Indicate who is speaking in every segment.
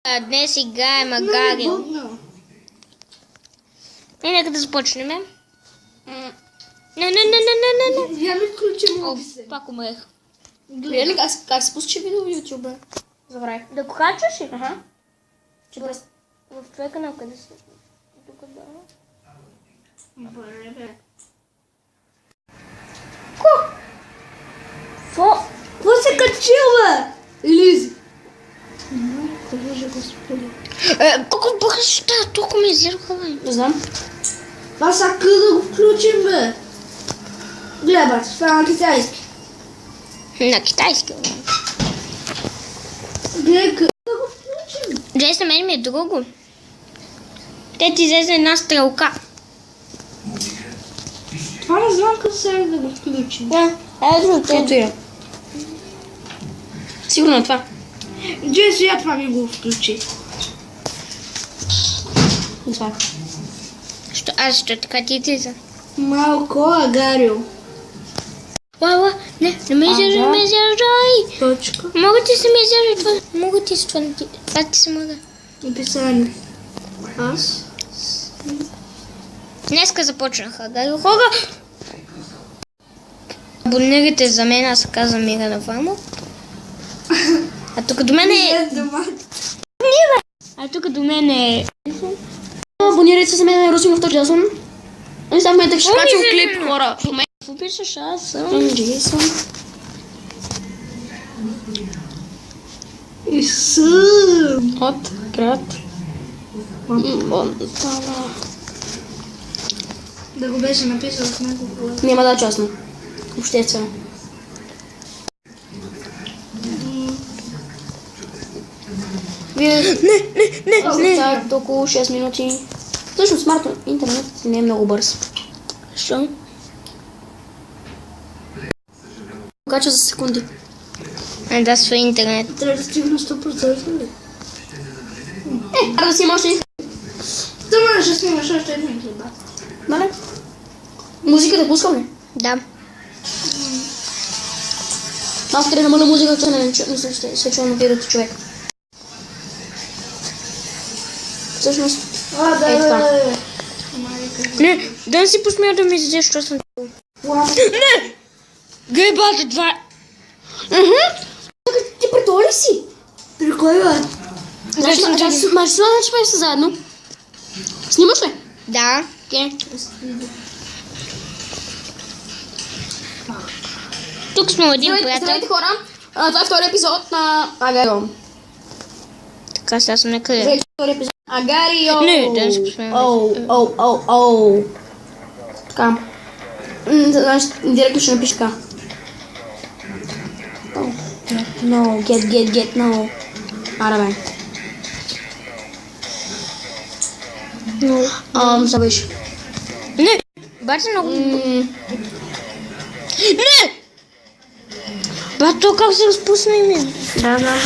Speaker 1: Днес играем Агарио. И нека да започнем. Не.
Speaker 2: Я ми включим
Speaker 1: О,
Speaker 2: описа.
Speaker 1: пак умрех.
Speaker 2: Гледай как се пусне видео в YouTube. Забравих.
Speaker 1: Да го качваш ли?
Speaker 2: Ага.
Speaker 1: В твоя канал къде си? Тук да.
Speaker 2: Какво се качила? Лизи. Боже господи.
Speaker 1: Колко бързо, толкова ми изяроха.
Speaker 2: Не знам. Аз ако да го включим, бе. Гледай, бат, това е на китайски.
Speaker 1: На китайски.
Speaker 2: Гледай, как да го включим.
Speaker 1: Джейс, на мен ми е друго. Те ти излезе една стрелка.
Speaker 2: Това не знам как сега да го включим.
Speaker 1: Ето
Speaker 2: Ето я. Сигурно е това. Джейс, я това ми го включи. И това.
Speaker 1: Аз ще така ти излезе.
Speaker 2: Малко Агарио.
Speaker 1: Лала, не ме изяждай, не ме изяждай.
Speaker 2: Точка.
Speaker 1: Мога ти се ме изяждай това. Мога ти с това. Това ти се мога.
Speaker 2: Описание. Аз.
Speaker 1: Днеска започнаха Агарио. Хора! Абонирайте за мен, аз се казвам Мирана Вамов. А тук до мен е... А тук до мен е...
Speaker 2: Абонирайте се за мен, Русимов Джейсон. И сега в момента ще качвам
Speaker 1: за
Speaker 2: клип,
Speaker 1: мен.
Speaker 2: хора.
Speaker 1: Какво пишеш? Аз съм...
Speaker 2: Джейсон. И съм от град Монтана. Да го беше написал с него. Няма да частно. Обществено. Вие... Не. Остават около 6 минути. Също смарт интернет не е много бърз.
Speaker 1: Що?
Speaker 2: Кача за секунди.
Speaker 1: Да, свой интернет.
Speaker 2: Трябва да стигна 100%. Да снимаш ли? Да можеш да снимаш още един клип. Мале? Музика да пускам ли?
Speaker 1: Да.
Speaker 2: Малко трябва да намаля музика, че не се чува на видеото човек. Всъщност... Ей така.
Speaker 1: Не, да си посмея да ми изядеш, що съм... Не! Гайбата, това...
Speaker 2: Ти при това ли си? При кой бе? Значи сме заедно. Снимаш ли?
Speaker 1: Да. Тук сме един приятел.
Speaker 2: Здравейте хора, това е втори епизод на Агарио.
Speaker 1: Така, сега съм накъде.
Speaker 2: Здравейте, втори епизод. Агарио!
Speaker 1: Не, да не се посмеем.
Speaker 2: Оу. Така. Значи, директно ще напиша така. No, get, no. Аре бе. Забиш.
Speaker 1: Не! Бате много... Не! Бато, как се разпусна име?
Speaker 2: Да.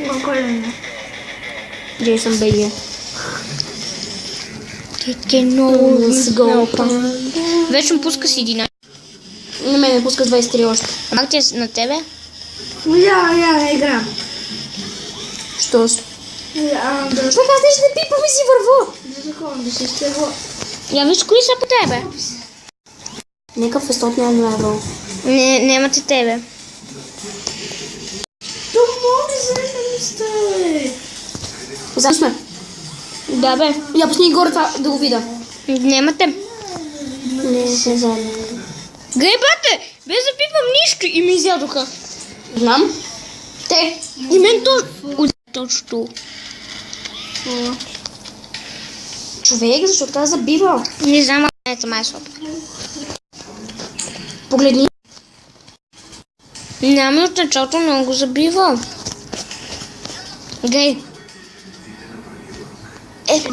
Speaker 2: Колко ли не? Джейсон Бейли. Let's go.
Speaker 1: Вече му пуска с 11.
Speaker 2: На мен пуска с 23 още.
Speaker 1: А ти е на тебе?
Speaker 2: Я играм. Що с? Човек, аз нещо не пипам и си върву. Да си изтегла.
Speaker 1: Я виж кои са по тебе.
Speaker 2: Нека в 100 левел.
Speaker 1: Не, нямате тебе.
Speaker 2: То може за да сте. Заедно сме.
Speaker 1: Да бе.
Speaker 2: Я пусни горе това да го видя.
Speaker 1: Нямате.
Speaker 2: Не се заедно.
Speaker 1: Гай, бате! Без да пипам нищо и ми изядоха.
Speaker 2: Знам. Те.
Speaker 1: И мен точно.
Speaker 2: Човек, защо така забива?
Speaker 1: Не знам, а не май слаб.
Speaker 2: Погледни.
Speaker 1: Няма от началото много забива. Гей.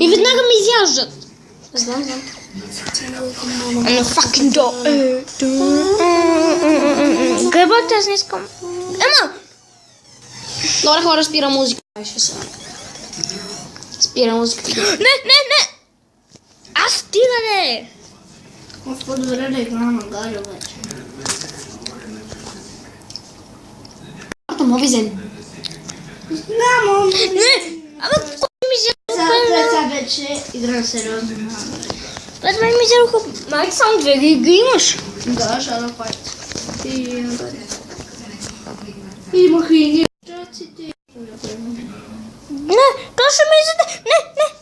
Speaker 1: И веднага ми изяждат.
Speaker 2: Знам.
Speaker 1: Ано fucking do. Гай, бате, аз не искам. Ема!
Speaker 2: Добре, хора, спира музика. Спира музика.
Speaker 1: Не! Аз стигане!
Speaker 2: По-добре да игра на Агарио вече. Мовизен.
Speaker 1: Не!
Speaker 2: вече игра сериозно.
Speaker 1: След мен ми взеха... Майк само две ги имаш.
Speaker 2: Да, Shadow Fight. И имаха и ние.
Speaker 1: Не, то ще ме изяде.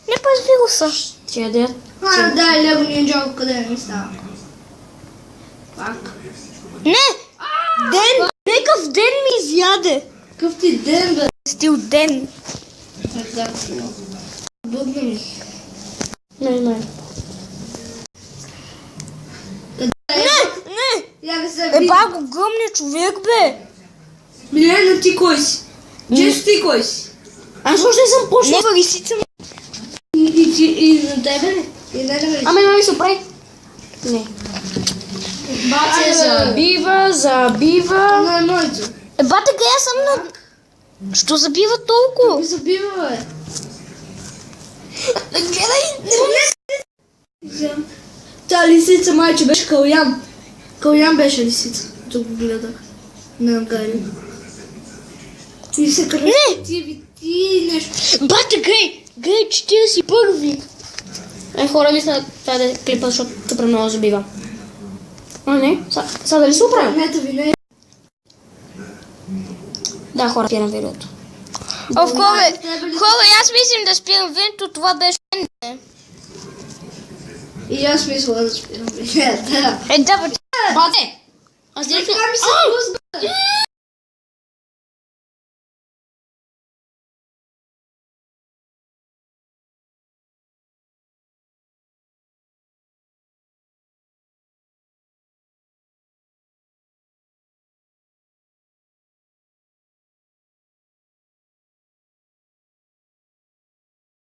Speaker 1: Не пазви го са. Тя да я...
Speaker 2: Да, Лего Ninjago, къде не става. Пак.
Speaker 1: Не! Ден! Некъв ден ми изяде.
Speaker 2: Какъв ти ден, бе?
Speaker 1: Стил ден.
Speaker 2: Бъдна ми.
Speaker 1: Не.
Speaker 2: Я не се
Speaker 1: Еба го гъмне човек, бе.
Speaker 2: Милена, ти кой си? Често ти кой си?
Speaker 1: Аз още не съм почнал. Не, лисица.
Speaker 2: И на тебе ли? И на тебе ли?
Speaker 1: Ами, ме се прави. Не. Бате забива.
Speaker 2: На моето.
Speaker 1: Бате, къде аз съм на... Що забива толкова?
Speaker 2: Ми забива, бе.
Speaker 1: Гледай.
Speaker 2: Та лисица майче беше Калян. Калян беше лисица. Тук го гледах. На Ангари. И се кръв.
Speaker 1: Не!
Speaker 2: Ти нещо.
Speaker 1: Бате, гей, 41. Хора, мисля, това да е клипа, защото супер много забива. А, не? Сега дали се оправя?
Speaker 2: Нето ви не.
Speaker 1: Да, хора, спирам видеото. Хора, аз мислим да спирам видеото, това беше не.
Speaker 2: И аз мисля да спирам видеото.
Speaker 1: Да, бате! Аз директно...
Speaker 2: Това ми се пусна.